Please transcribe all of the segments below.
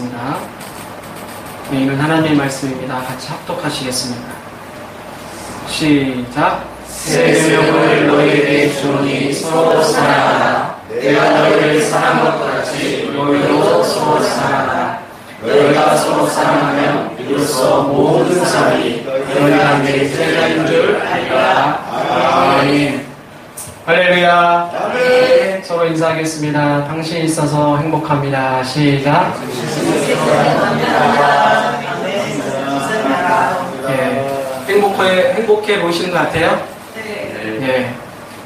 하겠습니다. 네, 이건 하나님의 말씀입니다. 같이 합독하시겠습니다. 시작. 새 계명을 너희에게 주노니 서로 사랑하라. 내가 너희를 사랑한 것 같이 너희도 서로 사랑하라. 너희가 서로 사랑하면 이로써 모든 사람이 너희 관계의 제자인 줄 알리라. 아멘. 할렐루야. 아멘. 서로 인사하겠습니다. 당신이 있어서 행복합니다. 시작. 행복해 보이시는 것 같아요? 네.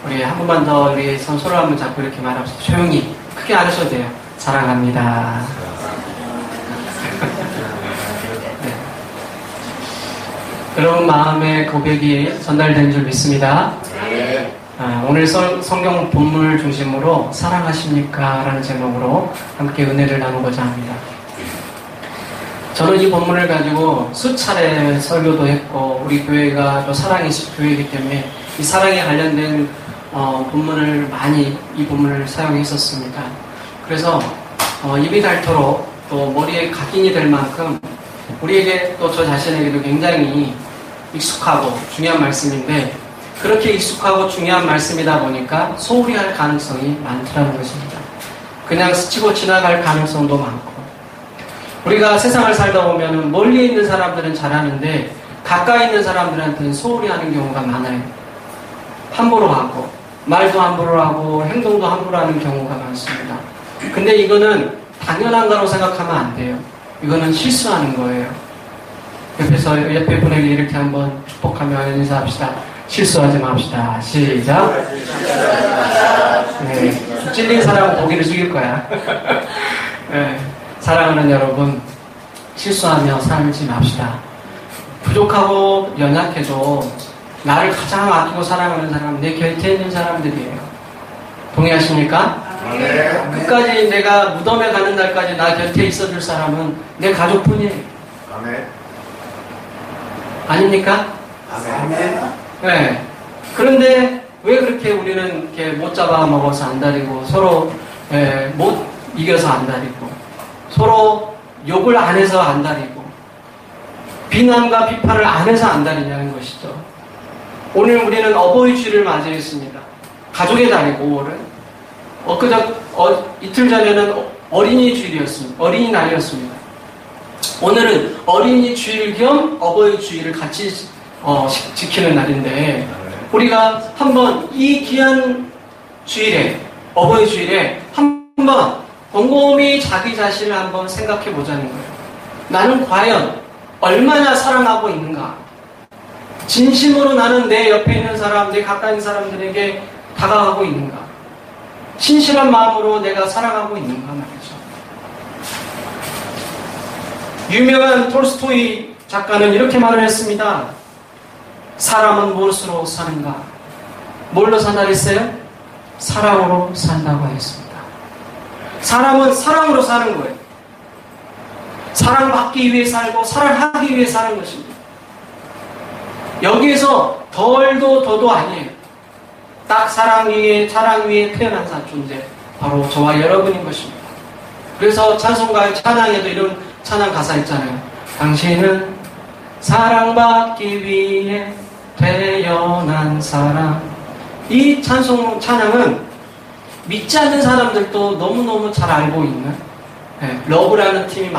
우리 한 번만 더 우리 손을 한번 잡고 이렇게 말합시다. 조용히. 크게 안 하셔도 돼요. 사랑합니다. 네. 여러분 마음의 고백이 전달된 줄 믿습니다. 네. 오늘 성경 본문을 중심으로 사랑하십니까? 라는 제목으로 함께 은혜를 나누고자 합니다. 저는 이 본문을 가지고 수차례 설교도 했고 우리 교회가 또 사랑의 교회이기 때문에 이 사랑에 관련된 본문을 많이 이 본문을 사용했었습니다. 그래서 입이 닳도록 또 머리에 각인이 될 만큼 우리에게 또 저 자신에게도 굉장히 익숙하고 중요한 말씀인데 그렇게 익숙하고 중요한 말씀이다 보니까 소홀히 할 가능성이 많다는 것입니다. 그냥 스치고 지나갈 가능성도 많고 우리가 세상을 살다 보면 멀리 있는 사람들은 잘하는데 가까이 있는 사람들한테는 소홀히 하는 경우가 많아요. 함부로 하고 말도 함부로 하고 행동도 함부로 하는 경우가 많습니다. 근데 이거는 당연한 거라고 생각하면 안 돼요. 이거는 실수하는 거예요. 옆에 분에게 이렇게 한번 축복하며 인사합시다. 실수하지 맙시다. 시작. 네, 찔린 사람은 고기를 숙일 거야. 네, 사랑하는 여러분, 실수하며 살지 맙시다. 부족하고 연약해도 나를 가장 아끼고 사랑하는 사람은 내 곁에 있는 사람들이에요. 동의하십니까? 네. 끝까지 내가 무덤에 가는 날까지 나 곁에 있어줄 사람은 내 가족뿐이에요. 아멘. 아닙니까? 아멘. 네. 그런데 왜 그렇게 우리는 이렇게 못 잡아먹어서 안달이고 서로 못 이겨서 안달이고 서로 욕을 안 해서 안달이고 비난과 비판을 안 해서 안달이냐는 것이죠. 오늘 우리는 어버이 주일을 맞이했습니다. 가족의 달이고 5월은 이틀 전에는 어린이 주일이었습니다. 어린이날이었습니다. 오늘은 어린이 주일 겸 어버이 주일을 같이 지키는 날인데 우리가 한번 이 귀한 주일에 어버이 주일에 한번 곰곰이 자기 자신을 한번 생각해 보자는 거예요. 나는 과연 얼마나 사랑하고 있는가? 진심으로 나는 내 옆에 있는 사람, 내 가까이 있는 사람들에게 다가가고 있는가? 신실한 마음으로 내가 사랑하고 있는가 말이죠. 유명한 톨스토이 작가는 이렇게 말을 했습니다. 사람은 무엇으로 사는가? 뭘로 산다 했어요? 사랑으로 산다고 했습니다. 사람은 사랑으로 사는 거예요. 사랑받기 위해 살고 사랑하기 위해 사는 것입니다. 여기에서 덜도 더도 아니에요. 딱 사랑 위에 태어난 존재 바로 저와 여러분인 것입니다. 그래서 찬송가의 찬양에도 이런 찬양 가사 있잖아요. 당신은 사랑받기 위해 태어난 사람. 이 찬양은 믿지 않는 사람들도 너무너무 잘 알고 있는 러브라는 팀이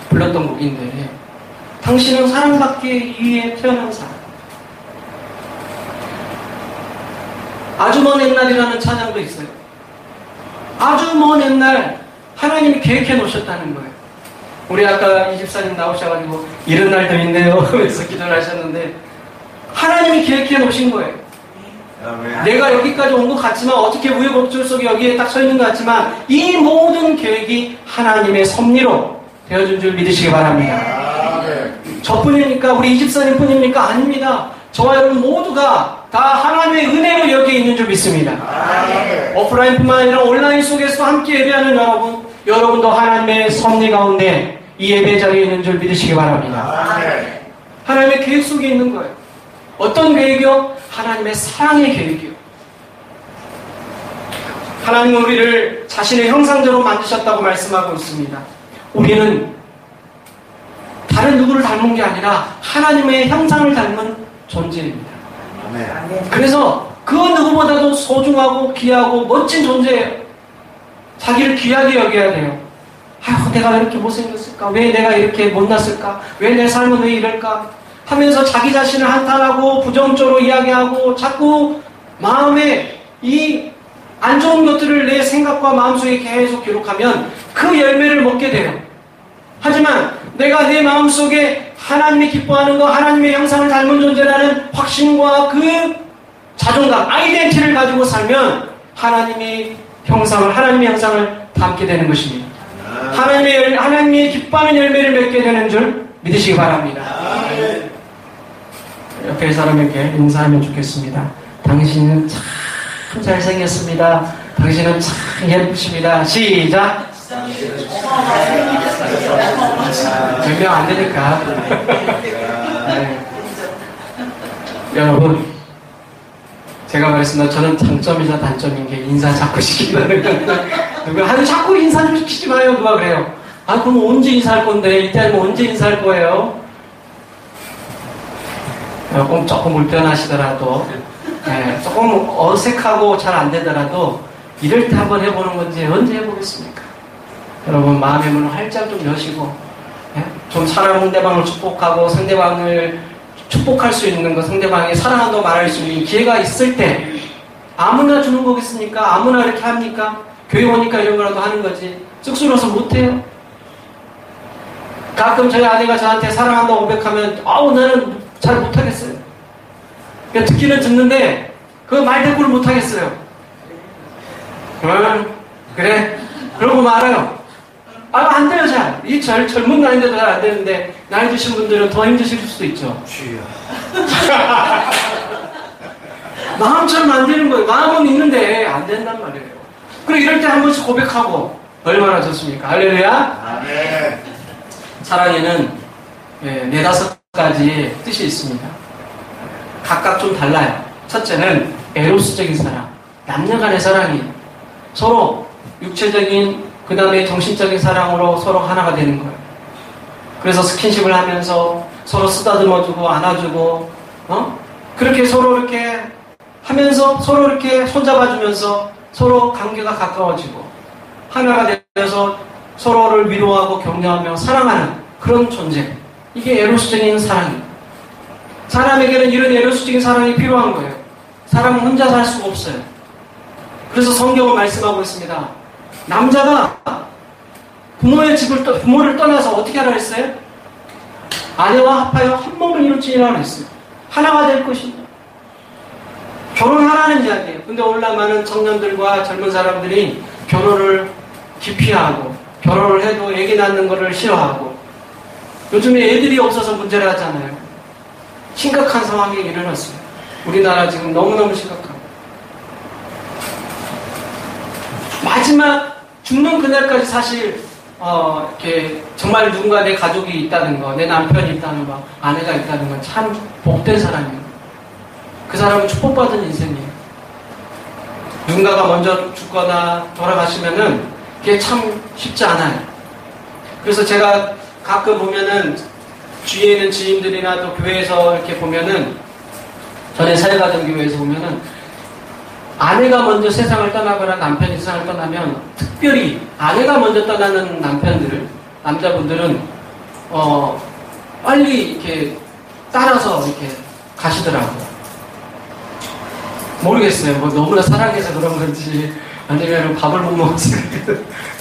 불렀던 곡인데 당신은 사랑받기 위해 태어난 사람. 아주 먼 옛날이라는 찬양도 있어요. 아주 먼 옛날 하나님이 계획해 놓으셨다는 거예요. 우리 아까 이 집사님 나오셔가지고 이런 날도 있네요 하면서 기도를 하셨는데 하나님이 계획해 놓으신 거예요. 아멘. 내가 여기까지 온 것 같지만 어떻게 우여곡절 속에 여기에 딱 서 있는 것 같지만 이 모든 계획이 하나님의 섭리로 되어준 줄 믿으시기 바랍니다. 아멘. 저뿐입니까? 우리 이 집사님 뿐입니까? 아닙니다. 저와 여러분 모두가 다 하나님의 은혜로 여기에 있는 줄 믿습니다. 아멘. 오프라인뿐만 아니라 온라인 속에서 함께 예배하는 여러분도 하나님의 섭리 가운데 이 예배 자리에 있는 줄 믿으시기 바랍니다. 아멘. 하나님의 계획 속에 있는 거예요. 어떤 계획이요? 하나님의 사랑의 계획이요. 하나님은 우리를 자신의 형상대로 만드셨다고 말씀하고 있습니다. 우리는 다른 누구를 닮은 게 아니라 하나님의 형상을 닮은 존재입니다. 그래서 그 누구보다도 소중하고 귀하고 멋진 존재예요. 자기를 귀하게 여겨야 돼요. 아휴, 내가 왜 이렇게 못생겼을까? 왜 내가 이렇게 못났을까? 왜 내 삶은 왜 이럴까? 하면서 자기 자신을 한탄하고 부정적으로 이야기하고 자꾸 마음에 이 안 좋은 것들을 내 생각과 마음속에 계속 기록하면 그 열매를 먹게 돼요. 하지만 내가 내 마음속에 하나님이 기뻐하는 것, 하나님의 형상을 닮은 존재라는 확신과 그 자존감, 아이덴티티를 가지고 살면 하나님의 형상을 담게 되는 것입니다. 하나님의 기뻐하는 열매를 맺게 되는 줄 믿으시기 바랍니다. 옆에 사람에게 인사하면 좋겠습니다. 당신은 참 잘생겼습니다. 당신은 참 예쁘십니다. 시작! 몇 명 안 되니까. 네. 여러분, 제가 말했습니다. 저는 장점이자 단점인 게 인사 자꾸 시킨다는 거. 누가 하도 자꾸 인사 좀 시키지 마요. 누가 그래요. 아, 그럼 언제 인사할 건데? 이때 아니면 언제 인사할 거예요? 조금 불편하시더라도, 네, 조금 어색하고 잘 안 되더라도, 이럴 때 한번 해보는 건지 언제 해보겠습니까? 여러분, 마음의 문을 활짝 좀 여시고, 네? 좀 상대방을 축복하고, 상대방을 축복할 수 있는 것, 상대방이 사랑한다고 말할 수 있는 기회가 있을 때, 아무나 주는 거겠습니까? 아무나 이렇게 합니까? 교회 오니까 이런 거라도 하는 거지. 쑥스러워서 못해요. 가끔 저희 아내가 저한테 사랑한다고 고백하면, 나는 잘 못하겠어요. 그냥 듣기는 듣는데, 그 말대꾸를 못하겠어요. 그래. 그러고 말아요. 안 돼요, 잘. 젊은 나이인데도 잘 안 되는데, 나이 드신 분들은 더 힘드실 수도 있죠. 마음처럼 안 되는 거예요. 마음은 있는데, 안 된단 말이에요. 그리고 이럴 때 한 번씩 고백하고, 얼마나 좋습니까? 할렐루야? 아멘. 사랑에는 4-5가지 뜻이 있습니다. 각각 좀 달라요. 첫째는 에로스적인 사랑, 남녀 간의 사랑이 서로 육체적인 그 다음에 정신적인 사랑으로 서로 하나가 되는 거예요. 그래서 스킨십을 하면서 서로 쓰다듬어주고 안아주고 그렇게 서로 이렇게 하면서 서로 이렇게 손잡아주면서 서로 관계가 가까워지고 하나가 되어서 서로를 위로하고 격려하며 사랑하는 그런 존재. 이게 에로스적인 사랑입니다. 사람에게는 이런 에로스적인 사랑이 필요한 거예요. 사람은 혼자 살 수가 없어요. 그래서 성경은 말씀하고 있습니다. 남자가 부모를 떠나서 어떻게 하라 했어요? 아내와 합하여 한 몸을 이룰지니라 했어요. 하나가 될 것입니다. 결혼하라는 이야기예요. 근데 오늘날 많은 청년들과 젊은 사람들이 결혼을 기피하고 결혼을 해도 애기 낳는 것을 싫어하고 요즘에 애들이 없어서 문제를 하잖아요. 심각한 상황이 일어났어요. 우리나라 지금 너무너무 심각합니다. 마지막 죽는 그날까지 사실 이렇게 정말 누군가 내 가족이 있다는 거, 내 남편이 있다는 거, 아내가 있다는 건 참 복된 사람이에요. 그 사람은 축복받은 인생이에요. 누군가가 먼저 죽거나 돌아가시면은 그게 참 쉽지 않아요. 그래서 제가 가끔 보면은 주위에 있는 지인들이나 또 교회에서 이렇게 보면은 전에 사회가정 교회에서 보면은 아내가 먼저 세상을 떠나거나 남편이 세상을 떠나면 특별히 아내가 먼저 떠나는 남자분들은 빨리 이렇게 따라서 이렇게 가시더라고요. 모르겠어요. 뭐 너무나 사랑해서 그런 건지 아니면 밥을 못 먹어서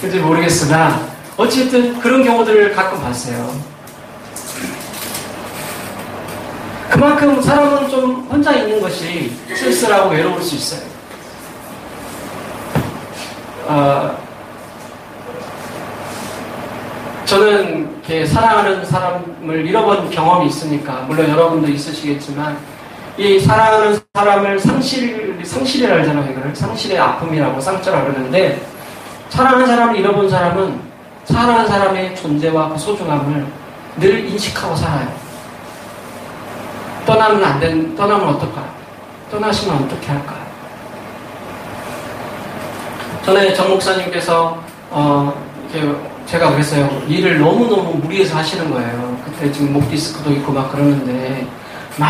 그런지 모르겠으나 어쨌든 그런 경우들을 가끔 봤어요. 그만큼 사람은 좀 혼자 있는 것이 쓸쓸하고 외로울 수 있어요. 저는 이렇게 사랑하는 사람을 잃어본 경험이 있으니까 물론 여러분도 있으시겠지만 이 사랑하는 사람을 상실이라 하잖아요. 이걸 상실의 아픔이라고 쌍자라고 그러는데 사랑하는 사람을 잃어본 사람은 사랑하는 사람의 존재와 그 소중함을 늘 인식하고 살아요. 떠나면 어떨까요? 떠나시면 어떻게 할까요? 전에 정 목사님께서 이렇게 제가 그랬어요. 일을 너무너무 무리해서 하시는 거예요. 그때 지금 목 디스크도 있고 막 그러는데, 막,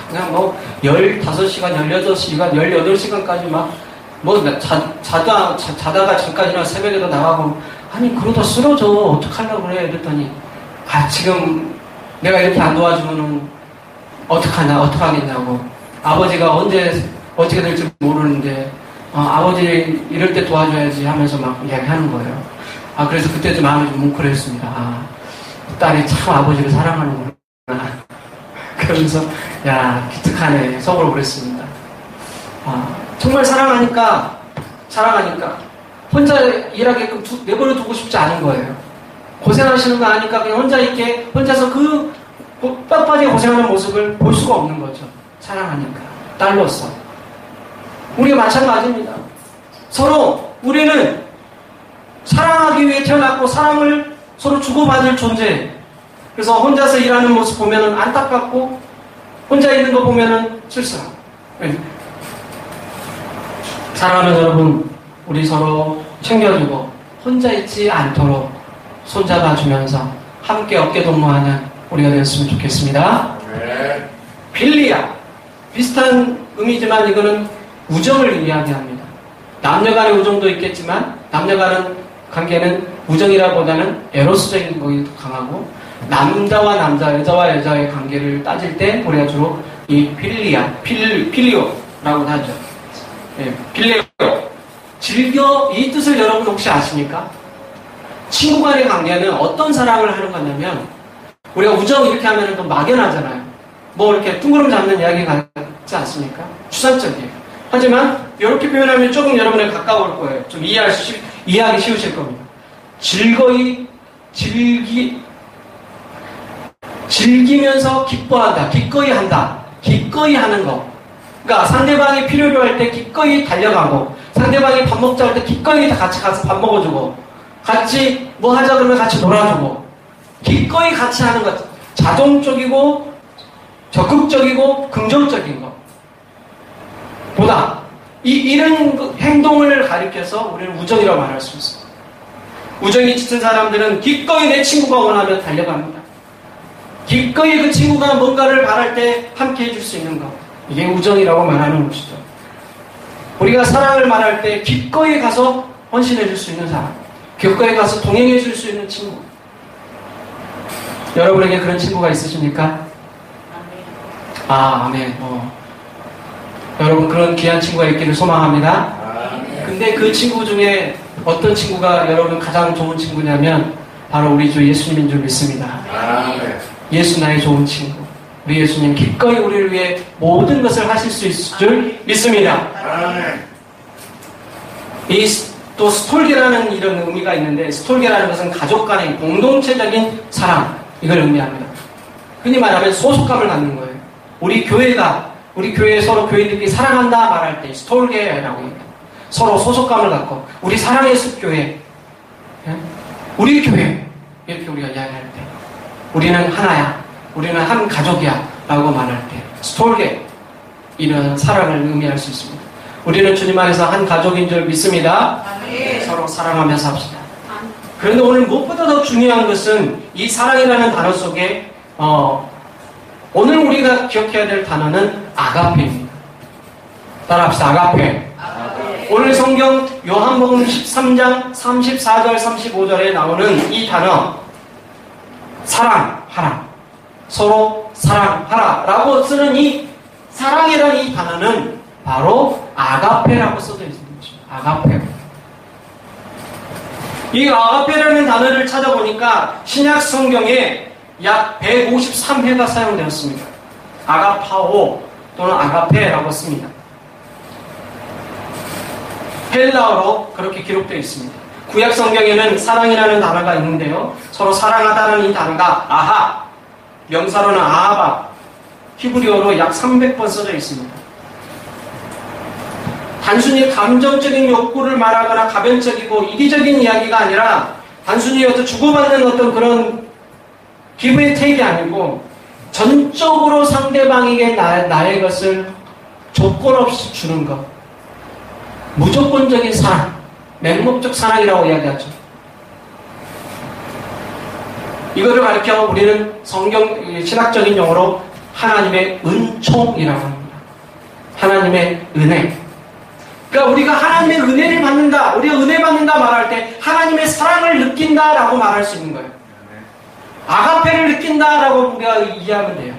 그냥 뭐, 15시간, 16시간, 18시간까지 막, 뭐, 자다가 잠깐이나 새벽에도 나가고, 아니, 그러다 쓰러져. 어떡하려고 그래? 이랬더니, 지금 내가 이렇게 안 도와주면은, 어떡하겠냐고. 아버지가 언제, 어떻게 될지 모르는데, 아버지 이럴 때 도와줘야지 하면서 막 이야기하는 거예요. 그래서 그때 좀 마음이 좀 뭉클했습니다. 딸이 참 아버지를 사랑하는구나. 그러면서, 야, 기특하네. 속으로 그랬습니다. 정말 사랑하니까, 혼자 일하게끔 내버려 두고 싶지 않은 거예요. 고생하시는 거 아니까 그냥 혼자서 그 뼈빠지게 고생하는 모습을 볼 수가 없는 거죠. 사랑하니까. 딸로서. 우리가 마찬가지입니다. 우리는 사랑하기 위해 태어났고 사랑을 서로 주고받을 존재. 그래서 혼자서 일하는 모습 보면은 안타깝고 혼자 있는 거 보면은 쓸쓸하고. 사랑하는 여러분, 우리 서로 챙겨주고 혼자 있지 않도록 손잡아주면서 함께 어깨동무하는 우리가 되었으면 좋겠습니다. 네. 빌리아. 비슷한 의미지만 이거는 우정을 이야기합니다. 남녀 간의 우정도 있겠지만 남녀 간의 관계는 우정이라보다는 에로스적인 것이 더 강하고 남자와 남자, 여자와 여자의 관계를 따질 때 우리가 주로 이 필리오라고 하죠. 필리오. 즐겨, 이 뜻을 여러분 혹시 아십니까? 친구 간의 관계는 어떤 사랑을 하는 거냐면 우리가 우정 이렇게 하면 또 막연하잖아요. 뭐 이렇게 둥그름 잡는 이야기 같지 않습니까? 추상적이에요. 하지만 이렇게 표현하면 조금 여러분에 가까울 거예요. 좀 이해하기 쉬우실 겁니다. 즐기면서 기뻐한다. 기꺼이 한다. 기꺼이 하는 거. 그러니까 상대방이 필요로 할 때 기꺼이 달려가고 상대방이 밥 먹자 할 때 기꺼이 같이 가서 밥 먹어주고 같이 뭐 하자 그러면 같이 놀아주고 기꺼이 같이 하는 것. 자동적이고 적극적이고 긍정적인 것 보다 이런 행동을 가리켜서 우리는 우정이라고 말할 수 있습니다. 우정이 짙은 사람들은 기꺼이 내 친구가 원하면 달려갑니다. 기꺼이 그 친구가 뭔가를 바랄 때 함께 해줄 수 있는 것. 이게 우정이라고 말하는 것이죠. 우리가 사랑을 말할 때 기꺼이 가서 헌신해줄 수 있는 사람, 기꺼이 가서 동행해줄 수 있는 친구. 여러분에게 그런 친구가 있으십니까? 아멘. 여러분 그런 귀한 친구가 있기를 소망합니다. 근데 그 친구 중에 어떤 친구가 여러분 가장 좋은 친구냐면 바로 우리 주 예수님인 줄 믿습니다. 예수 나의 좋은 친구. 우리 예수님 기꺼이 우리를 위해 모든 것을 하실 수 있을 줄 믿습니다. 또 스톨게라는 이런 의미가 있는데 스톨게라는 것은 가족 간의 공동체적인 사랑 이걸 의미합니다. 흔히 말하면 소속감을 갖는 거예요. 우리 교회에 서로 교인들끼리 사랑한다 말할 때 스톨게라고 합니다. 서로 소속감을 갖고 우리 사랑의 숲교회, 우리 교회 이렇게 우리가 이야기할 때 우리는 하나야, 우리는 한 가족이야 라고 말할 때 스톨게 이런 사랑을 의미할 수 있습니다. 우리는 주님 안에서 한 가족인 줄 믿습니다. 서로 사랑하면서 합시다. 그런데 오늘 무엇보다 더 중요한 것은 이 사랑이라는 단어 속에 오늘 우리가 기억해야 될 단어는 아가페입니다. 따라합시다. 아가페. 오늘 성경 요한복음 13장 34절 35절에 나오는 이 단어 사랑하라, 서로 사랑하라 라고 쓰는 이 사랑이라는 이 단어는 바로 아가페라고 써져 있는 것입니다. 아가페. 이 아가페라는 단어를 찾아보니까 신약 성경에 약 153회가 사용되었습니다. 아가파오 또는 아가페라고 씁니다. 헬라어로 그렇게 기록되어 있습니다. 구약 성경에는 사랑이라는 단어가 있는데요. 서로 사랑하다는 이 단어가 아하, 명사로는 아하바, 히브리어로 약 300번 써져 있습니다. 단순히 감정적인 욕구를 말하거나 가변적이고 이기적인 이야기가 아니라 단순히 주고받는 어떤 그런 기브의 택이 아니고 전적으로 상대방에게 나의 것을 조건 없이 주는 것. 무조건적인 사랑, 맹목적 사랑이라고 이야기하죠. 이거를 가리켜 우리는 신학적인 용어로 하나님의 은총이라고 합니다. 하나님의 은혜. 그러니까 우리가 하나님의 은혜를 받는다, 우리가 은혜 받는다 말할 때 하나님의 사랑을 느낀다라고 말할 수 있는 거예요. 아가페를 느낀다라고 우리가 이해하면 돼요.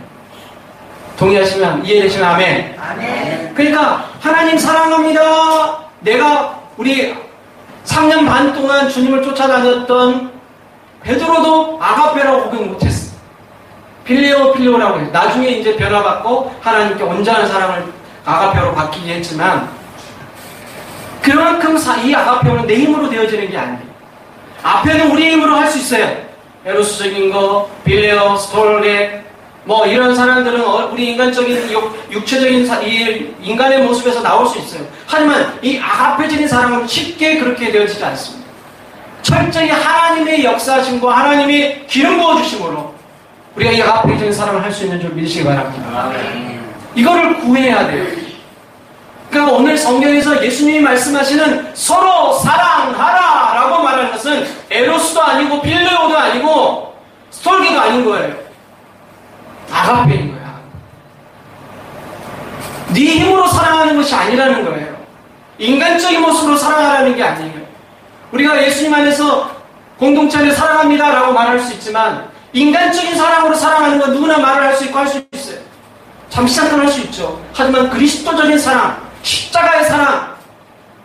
동의하시면, 이해되시면 아멘. 아멘. 그러니까 하나님 사랑합니다. 우리 3년 반 동안 주님을 쫓아다녔던 베드로도 아가페라고 고백 못했어. 필레오라고 해요. 나중에 이제 변화받고 하나님께 온전한 사랑을 아가페로 바뀌게 했지만 그만큼 이 아가페는 내 힘으로 되어지는 게 아니에요. 앞에는 우리 힘으로 할 수 있어요. 에로스적인 거, 빌레오, 스톨레, 뭐 이런 사람들은 우리 인간적인 육체적인 이 인간의 모습에서 나올 수 있어요. 하지만 이 아가페적인 사랑은 쉽게 그렇게 되어지지 않습니다. 철저히 하나님의 역사하심과 하나님의 기름 부어주심으로 우리가 이 아가페적인 사랑을 할 수 있는 줄 믿으시기 바랍니다. 이거를 구해야 돼요. 그러니까 오늘 성경에서 예수님이 말씀하시는 서로 사랑하라 라고 말하는 것은 에로스도 아니고 빌레오도 아니고 스톨게도 아닌 거예요. 아가페인 거야. 네 힘으로 사랑하는 것이 아니라는 거예요. 인간적인 모습으로 사랑하라는 게 아니에요. 우리가 예수님 안에서 공동체 안에 사랑합니다 라고 말할 수 있지만 인간적인 사랑으로 사랑하는 건 누구나 말을 할 수 있고 할 수 있어요. 잠시 잠깐 할 수 있죠. 하지만 그리스도적인 사랑, 십자가의 사랑,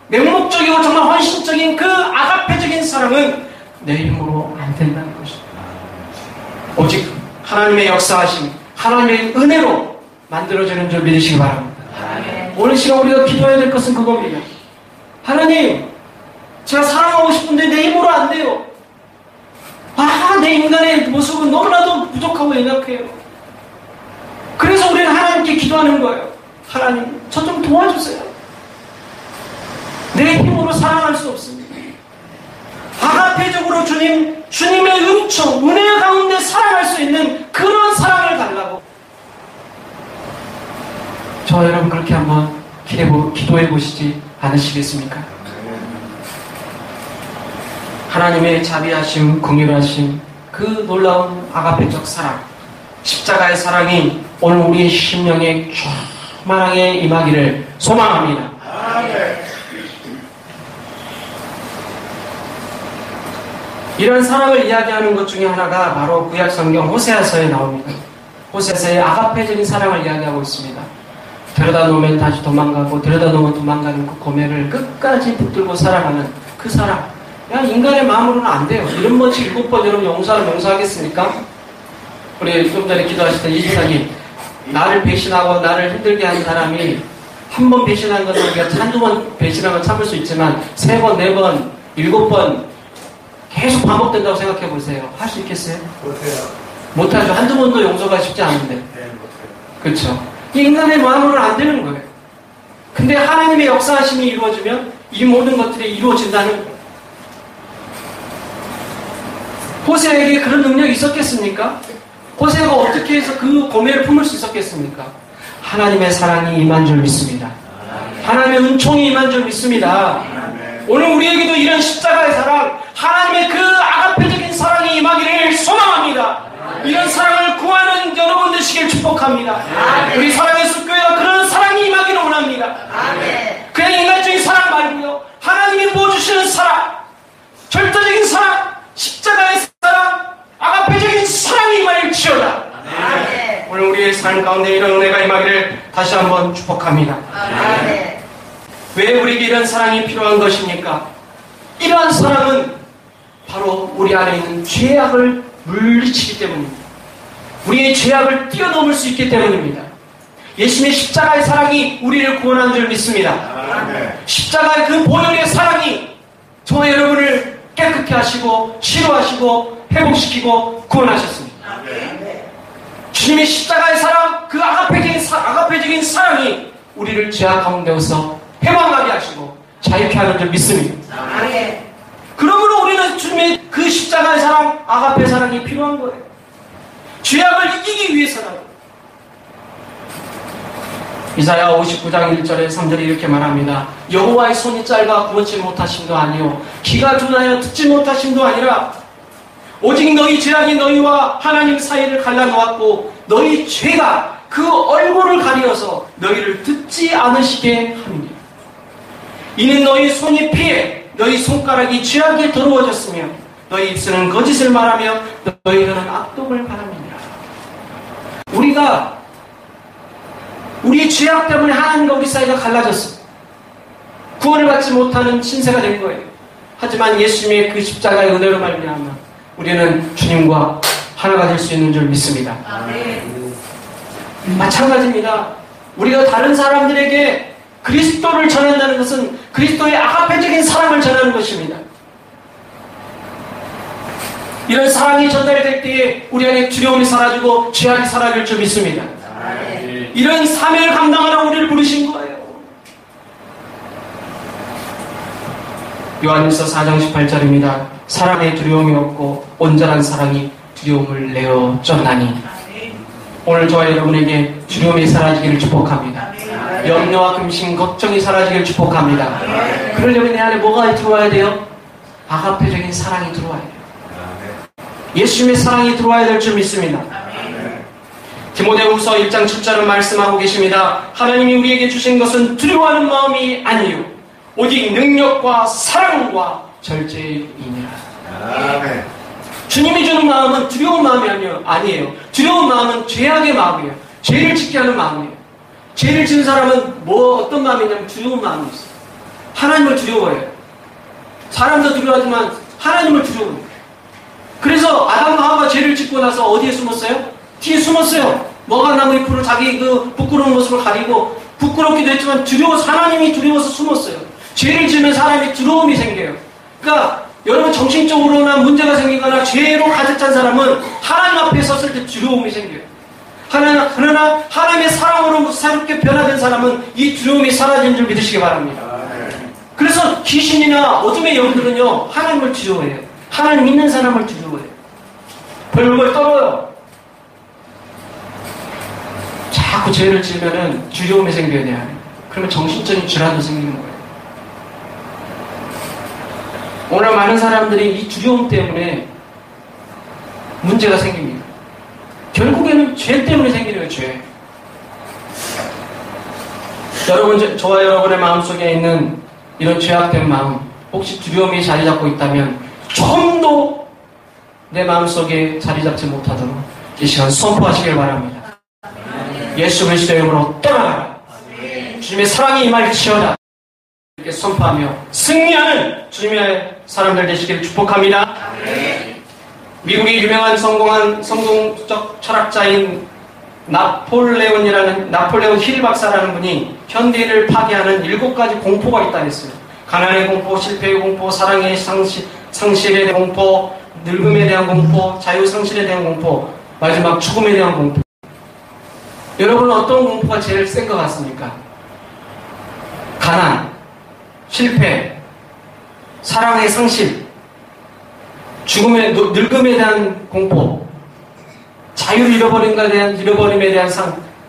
맹목적이고 정말 헌신적인 그 아가페적인 사랑은 내 힘으로 안 된다는 것입니다. 오직 하나님의 역사하심, 하나님의 은혜로 만들어지는 줄 믿으시기 바랍니다. 오늘 시간 우리가 기도해야 될 것은 그겁니다. 하나님, 제가 사랑하고 싶은데 내 힘으로 안 돼요. 내 인간의 모습은 너무나도 부족하고 연약해요. 그래서 우리는 하나님께 기도하는 거예요. 하나님, 저 좀 도와주세요. 내 힘으로 사랑할 수 없습니다. 아가페적으로 주님의 은총, 은혜 가운데 사랑할 수 있는 그런 사랑을 달라고. 저 여러분 그렇게 한번 기도해 보시지 않으시겠습니까? 하나님의 자비하심, 긍휼하심, 그 놀라운 아가페적 사랑, 십자가의 사랑이 오늘 우리의 심령에 충만하게 임하기를 소망합니다. 이런 사랑을 이야기하는 것 중에 하나가 바로 구약 성경 호세아서에 나옵니다. 호세아서의 아가페적인 사랑을 이야기하고 있습니다. 데려다 놓으면 다시 도망가고 데려다 놓으면 도망가는 그 고매를 끝까지 붙들고 사랑하는 그 사랑. 야, 인간의 마음으로는 안 돼요. 7번씩 7번 여러분 용서하겠습니까? 우리 좀 전에 기도하실 때 이지사님, 나를 배신하고 나를 힘들게 한 사람이 한 번 배신한 것은 우리가 한두 번 배신한 건 참을 수 있지만 3번, 4번, 7번 계속 반복된다고 생각해 보세요. 할 수 있겠어요? 못해요. 못하죠. 한두 번도 용서가 쉽지 않은데. 네, 못해요. 그렇죠. 이 인간의 마음으로는 안 되는 거예요. 근데 하나님의 역사하심이 이루어지면 이 모든 것들이 이루어진다는 거예요. 호세아에게 그런 능력이 있었겠습니까? 호세아가 어떻게 해서 그 고뇌를 품을 수 있었겠습니까? 하나님의 사랑이 임한 줄 믿습니다. 하나님의 은총이 임한 줄 믿습니다. 오늘 우리에게도 이런 십자가의 사랑, 하나님의 그 아가페적인 사랑이 임하기를 소망합니다. 이런 사랑을 구하는 여러분 되시길 축복합니다. 우리 사랑의 숲교회가 그런 사랑이 임하기를 원합니다. 그냥 인간적인 사랑 말고요, 하나님이 부어주시는 사랑, 절대적인 사랑, 십자가의 사랑, 아가페적인 사랑이 임하일지어다. 오늘 우리의 삶 가운데 이런 은혜가 임하기를 다시 한번 축복합니다. 왜 우리에게 이런 사랑이 필요한 것입니까? 이러한 사랑은 바로 우리 안에 있는 죄악을 물리치기 때문입니다. 우리의 죄악을 뛰어넘을 수 있기 때문입니다. 예수님의 십자가의 사랑이 우리를 구원한 줄 믿습니다. 십자가의 그 보혈의 사랑이 저와 여러분을 깨끗게 하시고 치료하시고 회복시키고 구원하셨습니다. 주님의 십자가의 사랑, 그 아가페적인 사랑이 우리를 죄악 가운데서 해방하게 하시고 자유케 하는 줄 믿습니다. 그러므로 우리는 주님의 그 십자가의 사랑, 아가페 사랑이 필요한 거예요. 죄악을 이기기 위해서라도. 이사야 59장 1절에 3절에 이렇게 말합니다. 여호와의 손이 짧아 구원치 못하심도 아니요 귀가 둔하여 듣지 못하심도 아니라 오직 너희 죄악이 너희와 하나님 사이를 갈라놓았고 너희 죄가 그 얼굴을 가리어서 너희를 듣지 않으시게 하느니라. 이는 너희 손이 피해 너희 손가락이 죄악에 더러워졌으며 너희 입술은 거짓을 말하며 너희 눈은 악독을 바람이니라. 우리가 우리의 죄악 때문에 하나님과 우리 사이가 갈라졌어. 구원을 받지 못하는 신세가 된 거예요. 하지만 예수님의 그 십자가의 은혜로 말미암아 우리는 주님과 하나가 될 수 있는 줄 믿습니다. 마찬가지입니다. 우리가 다른 사람들에게 그리스도를 전한다는 것은 그리스도의 아가페적인 사랑을 전하는 것입니다. 이런 사랑이 전달될 때에 우리 안에 두려움이 사라지고 죄악이 사라질 줄 믿습니다. 이런 사명을 감당하러 우리를 부르신 거예요. 요한일서 4장 18절입니다. 사랑에 두려움이 없고 온전한 사랑이 두려움을 내어 쫓나니. 오늘 저와 여러분에게 두려움이 사라지기를 축복합니다. 염려와 금신, 걱정이 사라지기를 축복합니다. 그러려면 내 안에 뭐가 들어와야 돼요? 아가페적인 사랑이 들어와야 돼요. 예수님의 사랑이 들어와야 될 줄 믿습니다. 디모데후서 1장 7절은 말씀하고 계십니다. 하나님이 우리에게 주신 것은 두려워하는 마음이 아니요 오직 능력과 사랑과 절제이니라. 주님이 주는 마음은 두려운 마음이 아니에요. 두려운 마음은 죄악의 마음이에요. 죄를 짓게 하는 마음이에요. 죄를 지은 사람은 어떤 마음이냐면 두려운 마음이 있어요. 하나님을 두려워해요. 사람도 두려워하지만 하나님을 두려워해요. 그래서 아담과 하와가 죄를 짓고 나서 어디에 숨었어요? 뒤에 숨었어요. 뭐가 나무 잎으로 자기 그 부끄러운 모습을 가리고 부끄럽기도 했지만 하나님이 두려워서 숨었어요. 죄를 지으면 사람이 두려움이 생겨요. 그러니까 여러분 정신적으로나 문제가 생기거나 죄로 가득 찬 사람은 하나님 앞에 섰을 때 두려움이 생겨요. 그러나 하나님의 사랑으로 새롭게 변화된 사람은 이 두려움이 사라진 줄 믿으시기 바랍니다. 그래서 귀신이나 어둠의 영들은요 하나님을 두려워해요. 하나님 믿는 사람을 두려워해요. 벌벌 떨어요. 자꾸 죄를 지으면은 두려움이 생겨야 돼요. 그러면 정신적인 질환도 생기는 거예요. 오늘 많은 사람들이 이 두려움 때문에 문제가 생깁니다. 결국에는 죄 때문에 생기는 거예요, 죄. 여러분, 저와 여러분의 마음속에 있는 이런 죄악된 마음, 혹시 두려움이 자리 잡고 있다면 조금도 내 마음속에 자리 잡지 못하도록 이 시간 선포하시길 바랍니다. 예수 그리스도의 이름으로 떠나가라. 주님의 사랑이 임할지어다. 이렇게 선포하며 승리하는 주님의 사람들 되시기를 축복합니다. 미국의 유명한 성공적 철학자인 나폴레온 힐 박사라는 분이 현대를 파괴하는 7가지 공포가 있다 했어요. 가난의 공포, 실패의 공포, 사랑의 상실에 대한 공포, 늙음에 대한 공포, 자유 상실에 대한 공포, 마지막 죽음에 대한 공포. 여러분은 어떤 공포가 제일 센 것 같습니까? 가난, 실패, 사랑의 상실, 늙음에 대한 공포, 자유를 잃어버림에 대한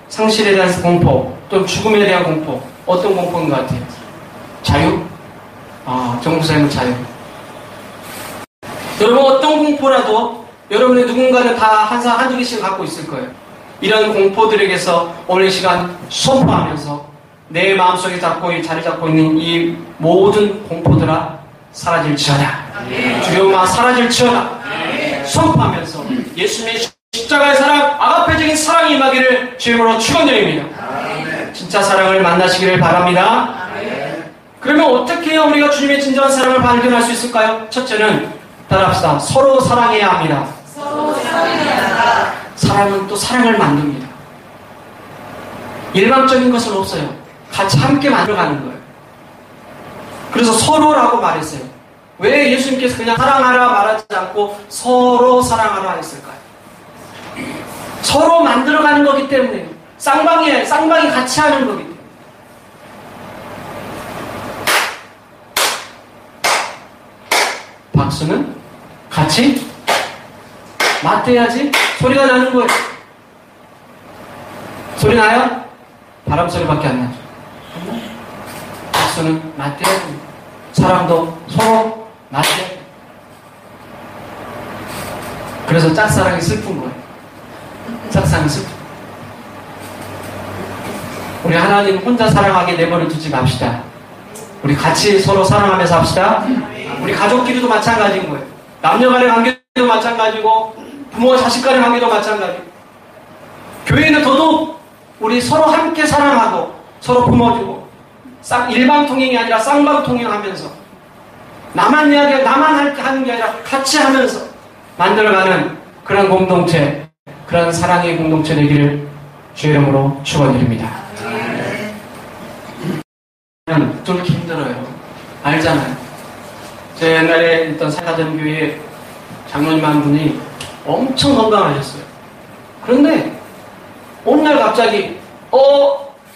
상실에 대한 공포, 또 죽음에 대한 공포. 어떤 공포인 것 같아요? 자유? 정부사님은 자유. 여러분 어떤 공포라도 여러분의 누군가는 다 한두 개씩 갖고 있을 거예요. 이런 공포들에게서 오늘 시간 선포하면서 내 마음속에 자리 잡고 있는 이 모든 공포들아 사라질지어다. 두려움아 사라질지어다. 선포하면서 예수님의 십자가의 사랑, 아가페적인 사랑이 임하기를 주님으로 축원드립니다. 진짜 사랑을 만나시기를 바랍니다. 그러면 어떻게 해야 우리가 주님의 진정한 사랑을 발견할 수 있을까요? 첫째는 따라합시다. 서로 사랑해야 합니다. 사랑은 또 사랑을 만듭니다. 일방적인 것은 없어요. 같이 함께 만들어가는 거예요. 그래서 서로라고 말했어요. 왜 예수님께서 그냥 사랑하라 말하지 않고 서로 사랑하라 했을까요? 서로 만들어가는 거기 때문에 쌍방이 같이 하는 거기 때문에. 박수는 같이 맞대야지 소리가 나는 거예요. 소리 나요? 바람 소리밖에 안 나죠. 박수는 맞대야 됩니다. 사랑도 서로 맞대야 됩니다. 그래서 짝사랑이 슬픈 거예요. 짝사랑이 슬픈 거예요. 우리 하나님 혼자 사랑하게 내버려 두지 맙시다. 우리 같이 서로 사랑하면서 합시다. 우리 가족끼리도 마찬가지인 거예요. 남녀 간의 관계도 마찬가지고 부모와 자식 간의 관계도 마찬가지고 교회는 더더욱 우리 서로 함께 사랑하고 서로 품어주고 일방통행이 아니라 쌍방통행하면서 나만 이야기하고 나만 하는 게 아니라 같이 하면서 만들어가는 그런 공동체, 그런 사랑의 공동체 되기를 주의 이름으로 축원드립니다. 좀 이렇게 힘들어요. 알잖아요. 제 옛날에 있던 사가전 교회 장로님 한 분이 엄청 건강하셨어요. 그런데 어느 날 갑자기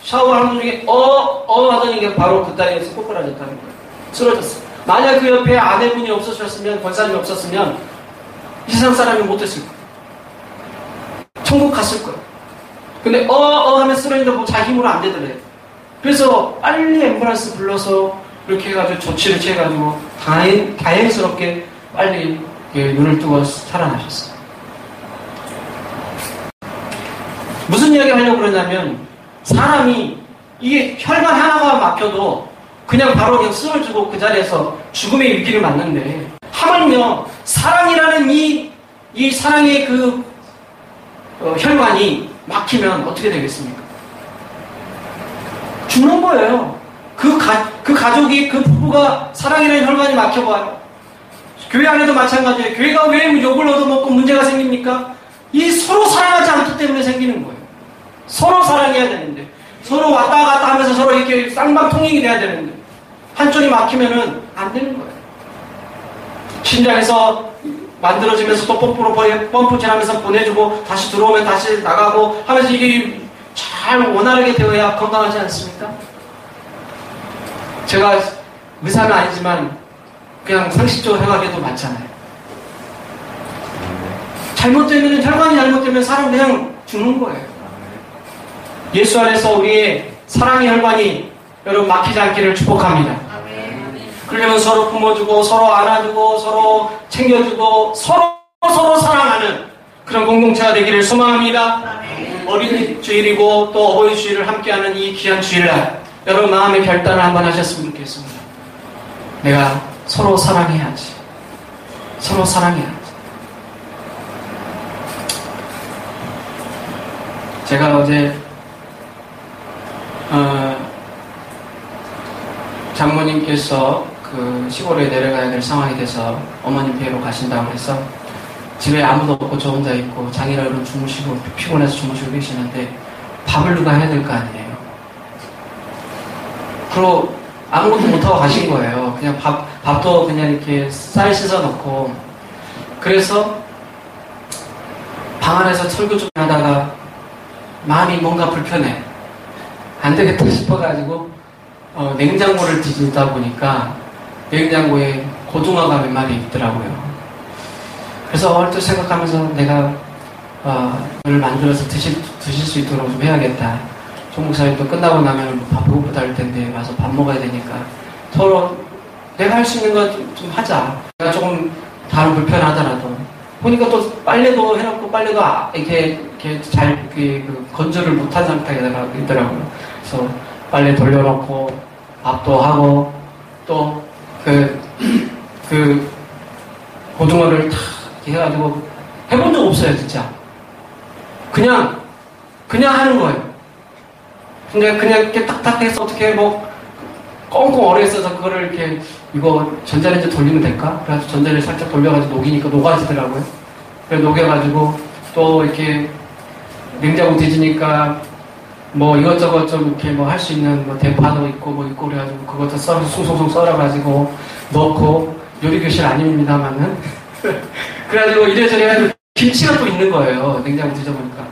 샤워하는 중에 하더니 이게 바로 그 자리에서 꼬꾸라졌다는 거예요. 쓰러졌어요. 만약 그 옆에 아내분이 없으셨으면, 권사님이 없었으면 이 세상 사람이 못 됐을 거예요. 천국 갔을 거예요. 근데 하면 쓰러지는데 뭐 자기 힘으로 안 되더래요. 그래서 빨리 앰뷸런스 불러서 이렇게 해가지고 조치를 취해가지고 다행스럽게 빨리 눈을 뜨고 살아나셨어요. 무슨 이야기 하려고 그러냐면 사람이 이게 혈관 하나가 막혀도 그냥 바로 그냥 쓰러지고 그 자리에서 죽음의 위기를 맞는데 하물며 사랑이라는 이 사랑의 그 혈관이 막히면 어떻게 되겠습니까? 죽는 거예요. 그 가족이, 그 부부가 사랑이라는 혈관이 막혀봐요. 교회 안에도 마찬가지예요. 교회가 왜 욕을 얻어먹고 문제가 생깁니까? 이 서로 사랑하지 않기 때문에 생기는 거예요. 서로 사랑해야 되는데, 서로 왔다 갔다 하면서 서로 이렇게 쌍방통행이 돼야 되는데, 한쪽이 막히면은 안 되는 거예요. 신장에서 만들어지면서 또 펌프질하면서 보내주고, 다시 들어오면 다시 나가고 하면서 이게 잘 원활하게 되어야 건강하지 않습니까? 제가 의사는 아니지만 그냥 상식적으로 생각해도 맞잖아요. 잘못되면, 혈관이 잘못되면 사람 그냥 죽는 거예요. 예수 안에서 우리의 사랑의 혈관이 여러분 막히지 않기를 축복합니다. 그러려면 서로 품어주고 서로 안아주고 서로 챙겨주고 서로 사랑하는 그런 공동체가 되기를 소망합니다. 어린이 주일이고 또 어버이 주일을 함께하는 이 귀한 주일날 여러분 마음의 결단을 한번 하셨으면 좋겠습니다. 내가 서로 사랑해야지. 서로 사랑해야지. 제가 어제 장모님께서 그 시골에 내려가야 될 상황이 돼서 어머님 뵈러 가신다고 해서 집에 아무도 없고 저 혼자 있고 장인어른 주무시고 피곤해서 주무시고 계시는데 밥을 누가 해야 될 거 아니에요. 그리고 아무것도 못하고 가신 거예요. 그냥 밥도 그냥 이렇게 쌀 씻어 놓고. 그래서 방 안에서 설교 좀 하다가 마음이 뭔가 불편해. 안 되겠다 싶어가지고 냉장고를 뒤집다 보니까 냉장고에 고등어가 몇 마리 있더라고요. 그래서 얼핏 생각하면서 내가 오늘 만들어서 드실 수 있도록 좀 해야겠다. 종목사님도 끝나고 나면 배고프다 할 텐데 와서 밥 먹어야 되니까 서로 내가 할 수 있는 거 좀 하자. 내가 조금 다른 불편하더라도 보니까 또 빨래도 해놓고 빨래도 이렇게 잘 건조를 못한 상태가 있더라고요. 그래서 빨래 돌려놓고 밥도 하고 또 그 고등어를 탁 해가지고 해본 적 없어요, 진짜. 그냥 하는 거예요. 근데 그냥 이렇게 딱딱 해서 어떻게 꽁꽁 얼어 있어서 그거를 이렇게 이거 전자레인지 돌리면 될까? 그래가지고 전자레인지 살짝 돌려가지고 녹이니까 녹아지더라고요. 그래서 녹여가지고 또 이렇게 냉장고 뒤지니까 이것저것 좀 이렇게 할 수 있는 대파도 있고 있고 그래가지고 그것도 썰어서 숭숭숭 썰어가지고 넣고 요리교실 아닙니다만은 그래가지고 이래저래 해가지고 김치가 또 있는 거예요. 냉장고 뒤져보니까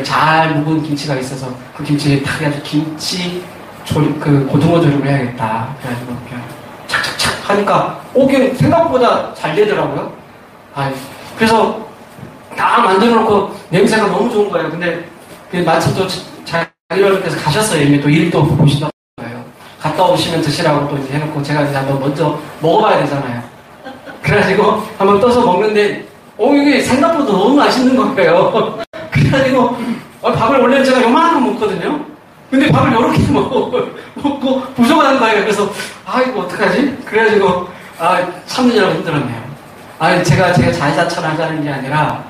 잘 묵은 김치가 있어서 그 김치에 탁 해가지고 김치 고등어 조림을 해야겠다. 그래가지고 그냥 착착착 하니까 그게 생각보다 잘 되더라고요. 그래서 다 만들어놓고 냄새가 너무 좋은 거예요. 근데 마침 또 장인어른께서 가셨어요. 이미 또 일도 보신다고 거예요. 갔다 오시면 드시라고 또 이제 해놓고 제가 이제 한번 먼저 먹어봐야 되잖아요. 그래가지고 한번 떠서 먹는데 이게 생각보다 너무 맛있는 거예요. 그래가지고, 밥을 원래 제가 요만큼 먹거든요? 근데 밥을 요렇게 먹고 부족한 거예요. 그래서, 이거 어떡하지? 그래가지고, 참느냐고 힘들었네요. 제가 자의자찬하자는 게 아니라,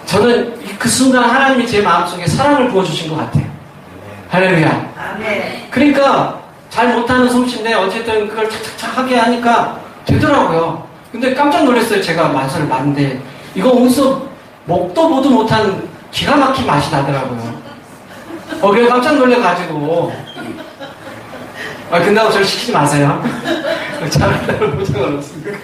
저는 그 순간 하나님이 제 마음속에 사랑을 부어주신 것 같아요. 할렐루야. 그러니까, 잘 못하는 솜씨인데, 어쨌든 그걸 착착착 하게 하니까 되더라고요. 근데 깜짝 놀랐어요. 제가 맛을 봤는데, 이거 어디서 먹도 보도 못한 기가 막힌 맛이 나더라고요. 그래서 깜짝 놀래가지고, 근다고 저를 시키지 마세요. 잘한다고 보장을 없습니다.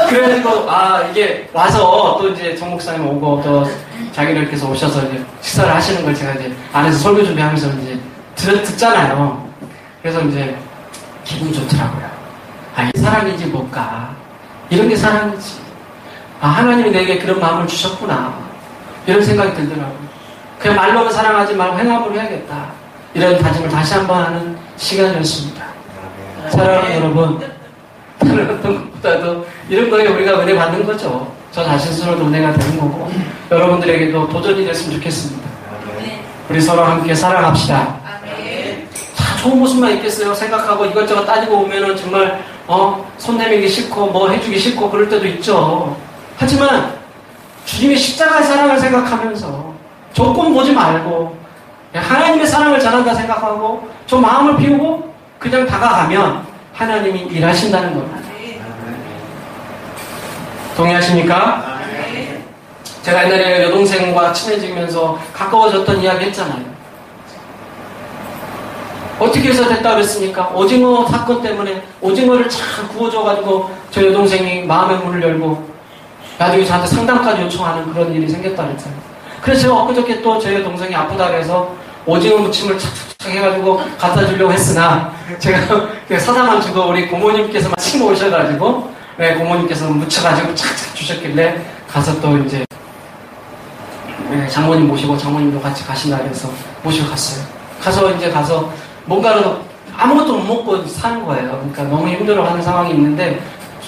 그래가지고, 이게 와서 또 이제 정 목사님 오고 또 자기들께서 오셔서 이제 식사를 하시는 걸 제가 이제 안에서 설교 준비하면서 이제 듣잖아요. 그래서 이제 기분이 좋더라고요. 이 사랑이지 뭘까. 이런 게 사랑이지. 하나님이 내게 그런 마음을 주셨구나. 이런 생각이 들더라고요. 그냥 말로만 사랑하지 말고 행함으로 해야겠다. 이런 다짐을 다시 한번 하는 시간이었습니다. 사랑하는 여러분, 다른 어떤 것보다도 이런 거에 우리가 은혜 받는 거죠. 저 자신 스스로도 은혜가 되는 거고, 여러분들에게도 도전이 됐으면 좋겠습니다. 우리 서로 함께 사랑합시다. 좋은 모습만 있겠어요. 생각하고 이것저것 따지고 오면은 정말 손 내밀기 싫고 뭐 해주기 싫고 그럴 때도 있죠. 하지만 주님의 십자가의 사랑을 생각하면서 조건 보지 말고 하나님의 사랑을 전한다 생각하고 저 마음을 비우고 그냥 다가가면 하나님이 일하신다는 겁니다. 동의하십니까? 제가 옛날에 여동생과 친해지면서 가까워졌던 이야기 했잖아요. 어떻게 해서 됐다 그랬습니까? 오징어 사건 때문에 오징어를 잘 구워줘가지고 저 여동생이 마음의 문을 열고 나중에 저한테 상담까지 요청하는 그런 일이 생겼다 그랬잖아요. 그래서 제가 엊그저께 또 제 동생이 아프다 그래서 오징어 무침을 착착착 해가지고 갖다 주려고 했으나 제가 사다만 주고 우리 고모님께서 마침 오셔가지고 고모님께서 묻혀가지고 착착 주셨길래 가서 또 이제 장모님 모시고 장모님도 같이 가신다 그래서 모시고 갔어요. 가서 뭔가를 아무것도 못 먹고 사는 거예요. 그러니까 너무 힘들어하는 상황이 있는데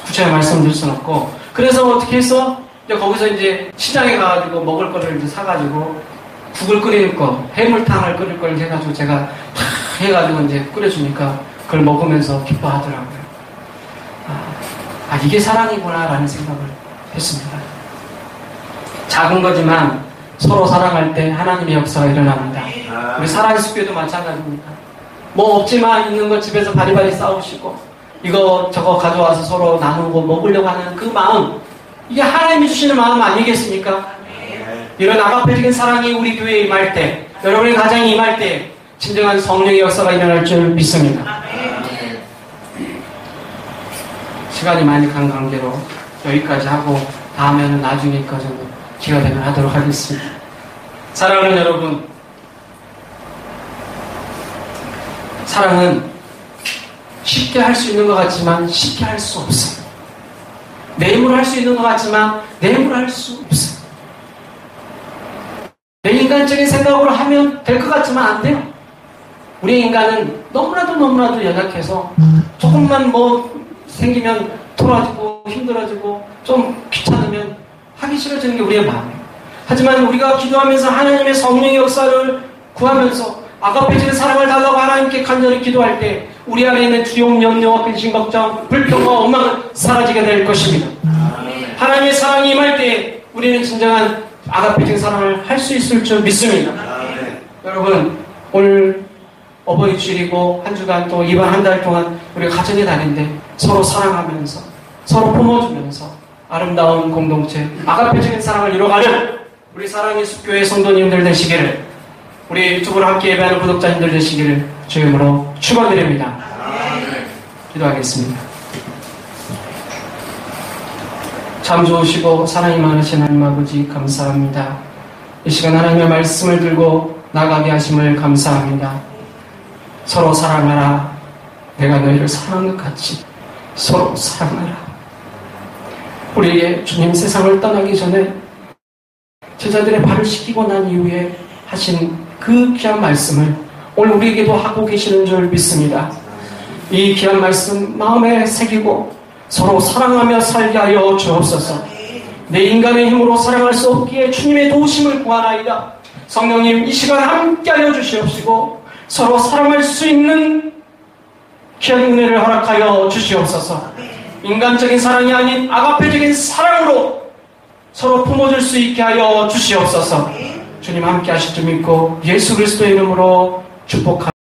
구체적으로 말씀드릴 수는 없고 그래서 어떻게 했어? 이제 거기서 이제 시장에 가가지고 먹을 거를 이제 사가지고 국을 끓일 거, 해물탕을 끓일 걸 해가지고 제가 다 해가지고 이제 끓여주니까 그걸 먹으면서 기뻐하더라고요. 이게 사랑이구나라는 생각을 했습니다. 작은 거지만 서로 사랑할 때 하나님의 역사가 일어납니다. 우리 사랑의 숲에도 마찬가지입니다. 뭐 없지만 있는 거 집에서 바리바리 싸우시고 이거 저거 가져와서 서로 나누고 먹으려고 하는 그 마음, 이게 하나님이 주시는 마음 아니겠습니까? 이런 아가페적인 사랑이 우리 교회에 임할 때, 여러분의 가정에 임할 때 진정한 성령의 역사가 일어날 줄 믿습니다. 시간이 많이 간 관계로 여기까지 하고 다음에는 나중에 거좀 기회가 되면 하도록 하겠습니다. 사랑하는 여러분, 사랑은 쉽게 할 수 있는 것 같지만 쉽게 할 수 없어요. 내 힘으로 할 수 있는 것 같지만 내 힘으로 할 수 없어요. 내 인간적인 생각으로 하면 될 것 같지만 안 돼요. 우리 인간은 너무나도 연약해서 조금만 뭐 생기면 토라지고 힘들어지고 좀 귀찮으면 하기 싫어지는 게 우리의 마음이에요. 하지만 우리가 기도하면서 하나님의 성령의 역사를 구하면서 아가페적인 사랑을 달라고 하나님께 간절히 기도할 때 우리 안에 있는 두려움, 염려와 근심, 걱정, 불평과 원망은 사라지게 될 것입니다. 하나님의 사랑이 임할 때 우리는 진정한 아가페적인 사랑을 할 수 있을 줄 믿습니다. 여러분, 오늘 어버이 주일이고 한 주간 또 이번 한 달 동안 우리가 가정의 달인데 서로 사랑하면서 서로 품어주면서 아름다운 공동체, 아가페적인 사랑을 이뤄가는 우리 사랑의 숲교회 성도님들 되시기를, 우리 유튜브로 함께 예배하는 구독자님들 되시기를 주의 이름으로 축원드립니다. 기도하겠습니다. 참 좋으시고 사랑이 많으신 하나님 아버지 감사합니다. 이 시간 하나님의 말씀을 들고 나가게 하심을 감사합니다. 서로 사랑하라. 내가 너희를 사랑한 것 같이 서로 사랑하라. 우리에게 주님 세상을 떠나기 전에 제자들의 발을 씻기고 난 이후에 하신 그 귀한 말씀을 오늘 우리에게도 하고 계시는 줄 믿습니다. 이 귀한 말씀 마음에 새기고 서로 사랑하며 살게 하여 주옵소서. 내 인간의 힘으로 사랑할 수 없기에 주님의 도우심을 구하나이다. 성령님, 이 시간 함께 하여 주시옵시고 서로 사랑할 수 있는 귀한 은혜를 허락하여 주시옵소서. 인간적인 사랑이 아닌 아가페적인 사랑으로 서로 품어줄 수 있게 하여 주시옵소서. 주님 함께 하실 줄 믿고 예수 그리스도의 이름으로 축복합니다.